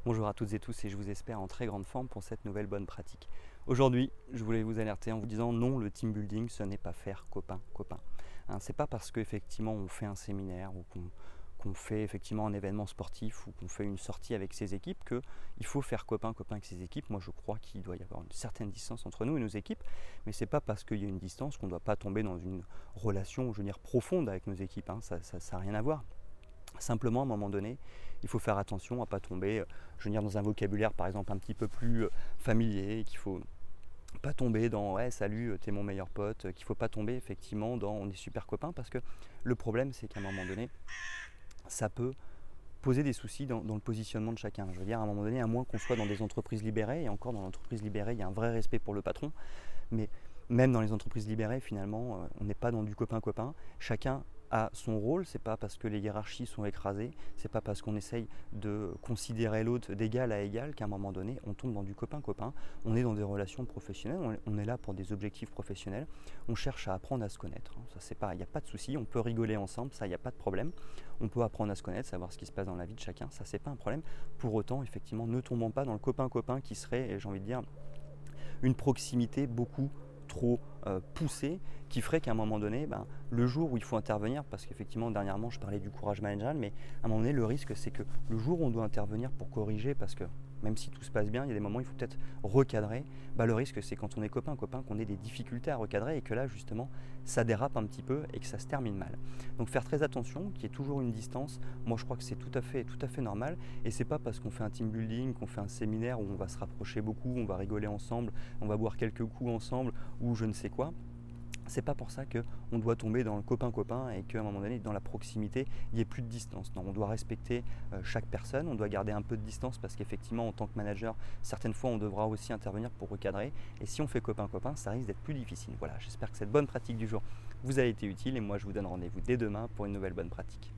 Bonjour à toutes et tous et je vous espère en très grande forme pour cette nouvelle bonne pratique. Aujourd'hui, je voulais vous alerter en vous disant non, le team building, ce n'est pas faire copain-copain. C'est pas parce qu'effectivement on fait un séminaire ou qu'on fait effectivement un événement sportif ou qu'on fait une sortie avec ses équipes qu'il faut faire copain-copain avec ses équipes. Moi je crois qu'il doit y avoir une certaine distance entre nous et nos équipes, mais c'est pas parce qu'il y a une distance qu'on ne doit pas tomber dans une relation, je veux dire, profonde avec nos équipes. Ça n'a rien à voir. Simplement, à un moment donné, il faut faire attention à ne pas tomber, je veux dire, dans un vocabulaire par exemple un petit peu plus familier, qu'il faut pas tomber dans ouais salut t'es mon meilleur pote, qu'il faut pas tomber effectivement dans on est super copains, parce que le problème c'est qu'à un moment donné ça peut poser des soucis dans le positionnement de chacun. Je veux dire, à un moment donné, à moins qu'on soit dans des entreprises libérées, et encore dans l'entreprise libérée il y a un vrai respect pour le patron, mais même dans les entreprises libérées finalement on n'est pas dans du copain-copain, chacun a son rôle. C'est pas parce que les hiérarchies sont écrasées, c'est pas parce qu'on essaye de considérer l'autre d'égal à égal qu'à un moment donné on tombe dans du copain-copain. On est dans des relations professionnelles, on est là pour des objectifs professionnels, on cherche à apprendre à se connaître. Ça c'est pas, il n'y a pas de souci, on peut rigoler ensemble, ça il n'y a pas de problème. On peut apprendre à se connaître, savoir ce qui se passe dans la vie de chacun, ça c'est pas un problème. Pour autant, effectivement, ne tombons pas dans le copain-copain qui serait, j'ai envie de dire, une proximité beaucoup trop poussée, qui ferait qu'à un moment donné, le jour où il faut intervenir, parce qu'effectivement dernièrement je parlais du courage managérial, mais à un moment donné le risque c'est que le jour où on doit intervenir pour corriger, parce que même si tout se passe bien, il y a des moments où il faut peut-être recadrer, le risque c'est quand on est copain-copain qu'on ait des difficultés à recadrer et que là justement ça dérape un petit peu et que ça se termine mal. Donc faire très attention, qu'il y ait toujours une distance, moi je crois que c'est tout à fait normal, et c'est pas parce qu'on fait un team building, qu'on fait un séminaire où on va se rapprocher beaucoup, on va rigoler ensemble, on va boire quelques coups ensemble ou je ne sais quoi. C'est pas pour ça qu'on doit tomber dans le copain-copain et qu'à un moment donné, dans la proximité, il n'y ait plus de distance. Non, on doit respecter chaque personne, on doit garder un peu de distance parce qu'effectivement, en tant que manager, certaines fois, on devra aussi intervenir pour recadrer. Et si on fait copain-copain, ça risque d'être plus difficile. Voilà, j'espère que cette bonne pratique du jour vous a été utile et moi, je vous donne rendez-vous dès demain pour une nouvelle bonne pratique.